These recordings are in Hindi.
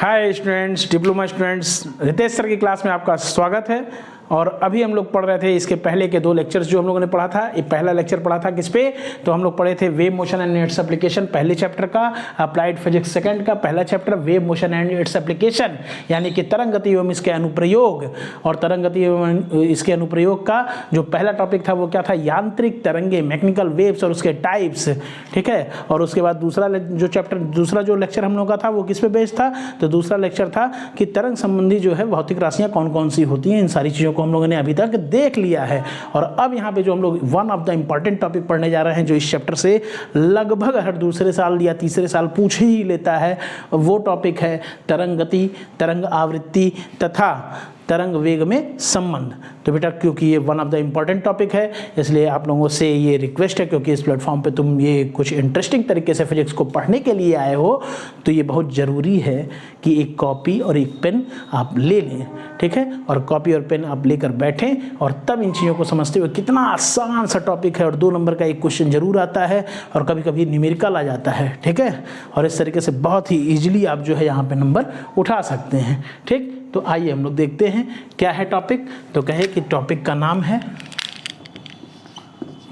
हाय students, diploma students, Ritesh sir की क्लास में आपका स्वागत है। और अभी हम लोग पढ़ रहे थे इसके पहले के दो लेक्चर्स जो हम लोगों ने पढ़ा था। ये पहला लेक्चर पढ़ा था किस पे, तो हम लोग पढ़े थे wave motion and its application पहले चैप्टर का, अप्लाइड फिजिक्स सेकंड का पहला chapter wave motion and its application, यानी कि तरंग गति एवं इसके अनुप्रयोग। और तरंग गति एवं इसके अनुप्रयोग का जो पहला टॉपिक था वो क्या था, यांत्रिक तरंगे, मैकेनिकल वेव्स और उसके टाइप्स। ठीक है, और उसके बाद दूसरा जो लेक्चर हम लोग का था वो किस पे बेस्ड था, तो दूसरा लेक्चर था कि तरंग संबंधी जो है भौतिक राशियां कौन कौन सी होती हैं। इन सारी चीज़ों को हम लोगों ने अभी तक देख लिया है। और अब यहाँ पे जो हम लोग one of the important topic पढ़ने जा रहे हैं, जो इस चैप्टर से लगभग हर दूसरे साल या तीसरे साल पूछ ही लेता है, वो टॉपिक है तरंग गति, तरंग आवृत्ति तथा तरंग वेग में संबंध। तो बेटा क्योंकि ये one of the important topic है, इसलिए आप लोगों से ये रिक्वेस्ट है, क्योंकि इस प्लेटफॉर्म पे तुम ये कुछ इंटरेस्टिंग तरीके से फिजिक्स को पढ़ने के लिए आए हो, तो ये बहुत ज़रूरी है कि एक कॉपी और एक पेन आप ले लें। ठीक है, और कॉपी और पेन आप लेकर बैठें और तब इन चीज़ों को समझते हुए, कितना आसान सा टॉपिक है और 2 नंबर का एक क्वेश्चन जरूर आता है और कभी कभी न्यूमेरिकल आ जाता है। ठीक है, और इस तरीके से बहुत ही ईजिली आप जो है यहाँ पे नंबर उठा सकते हैं। ठीक, तो आइए हम लोग देखते हैं क्या है टॉपिक। तो कहे कि टॉपिक का नाम है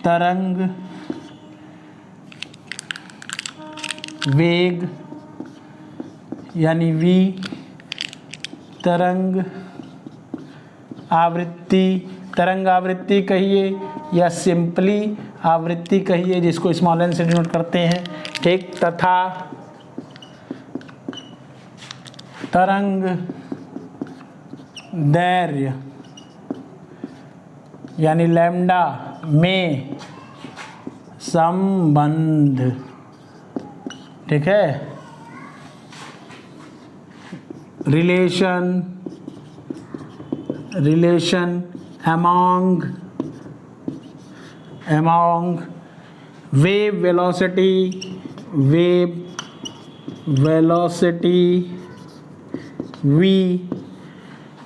तरंग वेग, यानी वी, तरंग आवृत्ति, तरंग आवृत्ति कहिए या सिंपली आवृत्ति कहिए, जिसको स्मॉल एन से डिनोट करते हैं। ठीक, तथा तरंग दैर्घ्य, यानी लैम्डा में संबंध। ठीक है, relation among wave velocity v,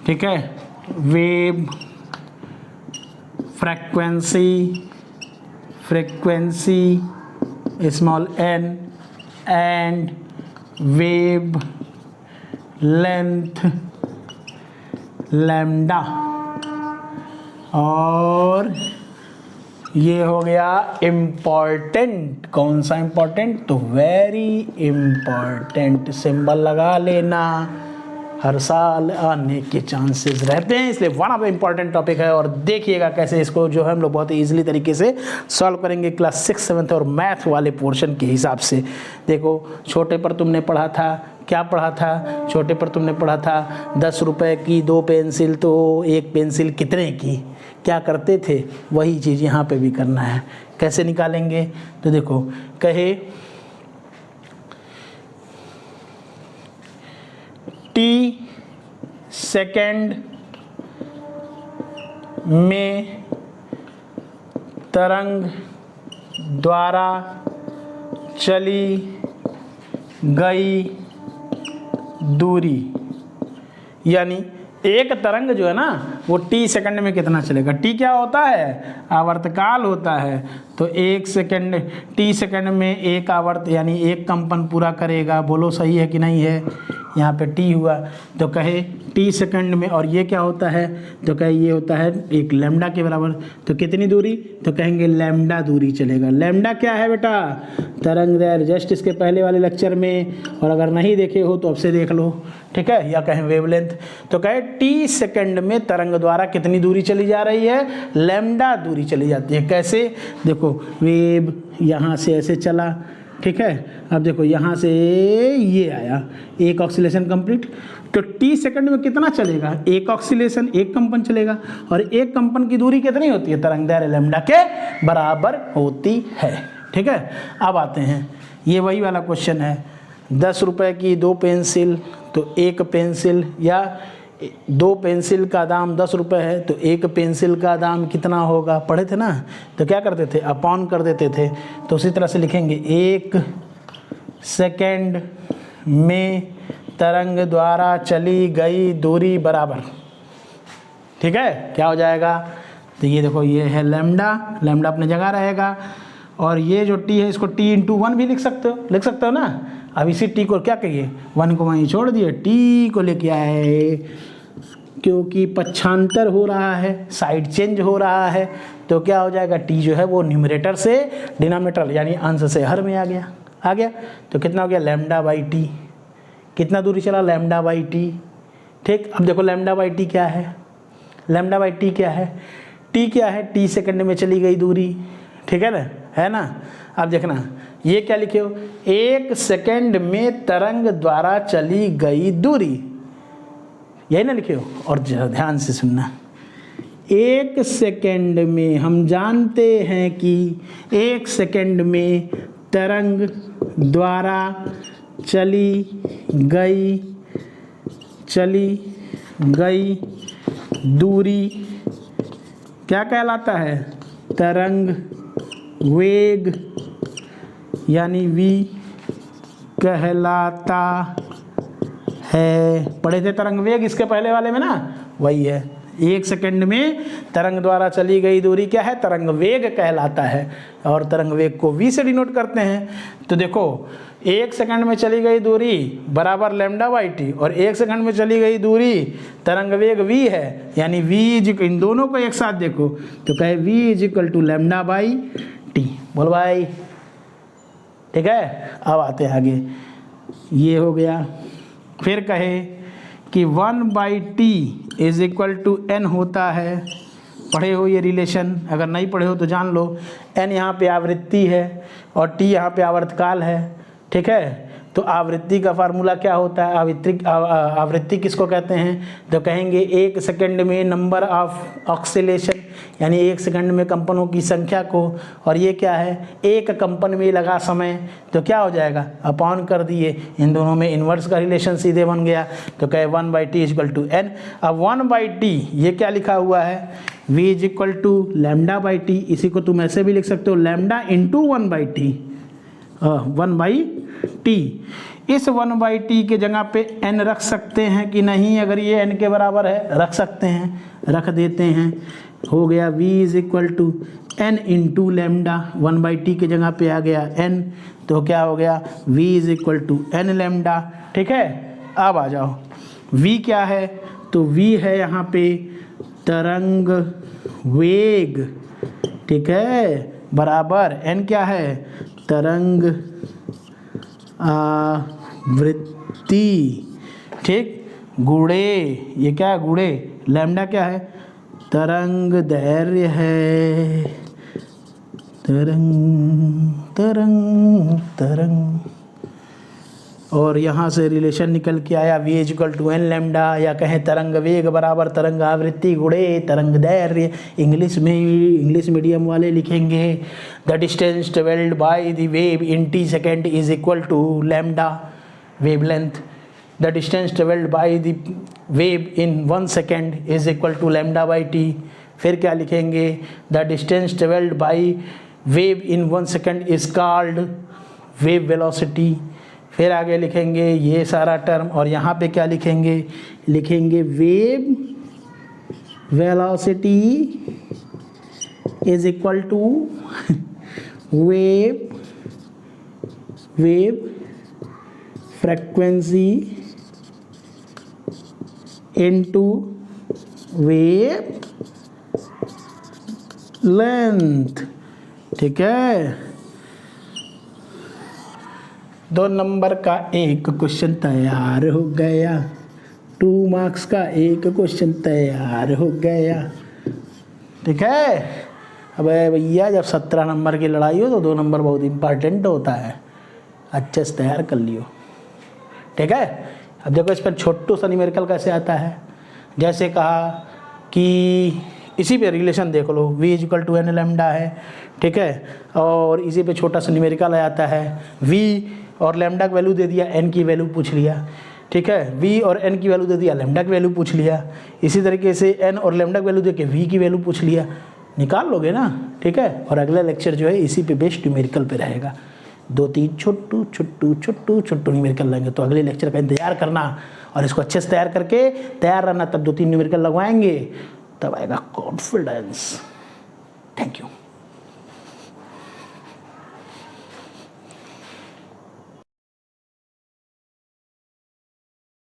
ठीक है, wave frequency small n and wave length lambda. और ये हो गया इम्पॉर्टेंट। कौन सा इम्पॉर्टेंट, तो वेरी इम्पॉर्टेंट। सिंबल लगा लेना, हर साल आने के चांसेस रहते हैं, इसलिए one of the important topic है। और देखिएगा कैसे इसको जो है हम लोग बहुत ही ईजिली तरीके से सॉल्व करेंगे क्लास 6, 7 और मैथ वाले पोर्शन के हिसाब से। देखो, छोटे पर तुमने पढ़ा था, क्या पढ़ा था, छोटे पर तुमने पढ़ा था 10 रुपए की 2 पेंसिल, तो 1 पेंसिल कितने की, क्या करते थे, वही चीज़ यहाँ पे भी करना है। कैसे निकालेंगे, तो देखो, कहे t सेकेंड में तरंग द्वारा चली गई दूरी, यानी एक तरंग जो है ना वो t सेकंड में कितना चलेगा। t क्या होता है, आवर्तकाल होता है। तो 1 सेकंड, t सेकंड में एक आवर्त यानी एक कंपन पूरा करेगा। बोलो सही है कि नहीं है, यहाँ पे t हुआ, तो कहे t सेकंड में, और ये क्या होता है, तो कहे ये होता है एक लैम्डा के बराबर। तो कितनी दूरी, तो कहेंगे लैम्डा दूरी चलेगा। लैम्डा क्या है बेटा, तरंग दैर्घ्य, जस्ट इसके पहले वाले लेक्चर में, और अगर नहीं देखे हो तो अब से देख लो। ठीक है, या कहें वेवलेंथ। तो कहे t सेकंड में तरंग द्वारा कितनी दूरी चली जा रही है, लैम्डा दूरी चली जाती है। कैसे, देखो, वेव यहाँ से ऐसे चला, ठीक है, अब देखो यहाँ से ये आया, एक ऑक्सीलेशन कंप्लीट, तो t सेकंड में कितना चलेगा, एक ऑक्सीलेशन, एक कंपन चलेगा। और एक कंपन की दूरी कितनी होती है, तरंग दैर्घ्य लैम्डा के बराबर होती है। ठीक है, अब आते हैं, ये वही वाला क्वेश्चन है, 10 रुपए की 2 पेंसिल, तो 1 पेंसिल, या 2 पेंसिल का दाम 10 रुपए है, तो 1 पेंसिल का दाम कितना होगा, पढ़े थे ना, तो क्या करते थे, अपॉन कर देते थे। तो उसी तरह से लिखेंगे 1 सेकंड में तरंग द्वारा चली गई दूरी बराबर, ठीक है, क्या हो जाएगा, तो ये देखो, ये है लैम्डा, लैम्डा अपनी जगह रहेगा, और ये जो टी है इसको टी इंटू 1 भी लिख सकते हो ना। अब इसी टी को क्या कहिए, 1 को वहीं छोड़ दिए, टी को लेके आए, क्योंकि पक्षांतर हो रहा है, साइड चेंज हो रहा है, तो क्या हो जाएगा, टी जो है वो न्यूमरेटर से डिनोमिनेटर यानी अंश से हर में आ गया। तो कितना हो गया, लैम्डा बाई टी। कितना दूरी चला, लैम्डा बाई टी। ठीक, अब देखो लैम्डा बाई टी क्या है, लैम्डा बाई टी क्या है, टी क्या है, टी सेकंड में चली गई दूरी। ठीक है ना। अब देखना ये क्या लिखे हो, 1 सेकंड में तरंग द्वारा चली गई दूरी, यही ना लिखे हो। और ध्यान से सुनना, 1 सेकंड में हम जानते हैं कि 1 सेकंड में तरंग द्वारा चली गई दूरी क्या कहलाता है, तरंग वेग यानी v कहलाता है। पढ़े थे तरंग वेग इसके पहले वाले में ना, वही है। 1 सेकंड में तरंग द्वारा चली गई दूरी क्या है, तरंग वेग कहलाता है, और तरंग वेग को v से डिनोट करते हैं। तो देखो 1 सेकंड में चली गई दूरी बराबर लैम्डा बाई टी, और 1 सेकंड में चली गई दूरी तरंग वेग v है, यानी v इन दोनों को एक साथ देखो तो कहे v is equal to lambda by t. बोल भाई, ठीक है। अब आते हैं आगे, ये हो गया। फिर कहे कि 1 by t is equal to n होता है। पढ़े हो ये रिलेशन, अगर नहीं पढ़े हो तो जान लो। n यहाँ पे आवृत्ति है और t यहाँ पे आवर्तकाल है। ठीक है, तो आवृत्ति का फार्मूला क्या होता है, आवृत्ति किसको कहते हैं, तो कहेंगे 1 सेकंड में नंबर ऑफ ऑक्सीलेशन यानी 1 सेकंड में कंपनों की संख्या को, और ये क्या है, एक कंपन में लगा समय, तो क्या हो जाएगा, अपॉन कर दिए, इन दोनों में इन्वर्स का रिलेशन सीधे बन गया। तो कहे 1 by t equal to n. अब 1 बाई टी ये क्या लिखा हुआ है, v is equal to lambda by t. इसी को तुम ऐसे भी लिख सकते हो, lambda into 1 by t, 1 by t. इस 1 बाई टी के जगह पे n रख सकते हैं कि नहीं, अगर ये n के बराबर है रख सकते हैं, रख देते हैं। हो गया v is equal to n into lambda, 1 by t के जगह पे आ गया n, तो क्या हो गया v is equal to n lambda. ठीक है, अब आ जाओ v क्या है, तो v है यहाँ पे तरंग वेग। ठीक है, बराबर n क्या है, तरंग आवृत्ति। ठीक, गुणे ये क्या है, गुणे लैम्डा क्या है, तरंग दैर्घ्य है, तरंग। और यहाँ से रिलेशन निकल के आया v equal to n lambda, या कहें तरंग वेग बराबर तरंग आवृत्ति गुणे तरंग दैर्घ्य। इंग्लिश मीडियम वाले लिखेंगे the distance travelled by the wave in t second is equal to lambda wavelength. The distance travelled by the wave in 1 second is equal to lambda by T. फिर क्या लिखेंगे, the distance travelled by wave in 1 second is called wave velocity. फिर आगे लिखेंगे ये सारा टर्म, और यहाँ पे क्या लिखेंगे wave velocity is equal to wave frequency into wavelength. ठीक है, 2 नंबर का एक क्वेश्चन तैयार हो गया, 2 मार्क्स का एक क्वेश्चन तैयार हो गया। ठीक है, अब भैया जब 17 नंबर की लड़ाई हो तो 2 नंबर बहुत इम्पॉर्टेंट होता है, अच्छे से तैयार कर लियो। ठीक है, अब देखो इस पर छोटू सा न्यूमेरिकल कैसे आता है। जैसे कहा कि इसी पे रिलेशन देख लो, v equal to n lambda है। ठीक है, और इसी पे छोटा सा न्यूमेरिकल आ जाता है, v और लैम्डा की वैल्यू दे दिया, n की वैल्यू पूछ लिया। ठीक है, v और n की वैल्यू दे दिया, लैम्डा की वैल्यू पूछ लिया। इसी तरीके से n और लैम्डा की वैल्यू दे के v की वैल्यू पूछ लिया, निकाल लोगे ना। ठीक है, और अगला लेक्चर जो है इसी पे बेस्ड न्यूमेरिकल पे रहेगा। 2-3 छोटू न्यूमेरिकल लेंगे, तो अगले लेक्चर का इंतजार करना और इसको अच्छे से तैयार करके तैयार रहना, तब 2-3 न्यूमेरिकल लगवाएंगे, तब आएगा कॉन्फिडेंस। Thank you.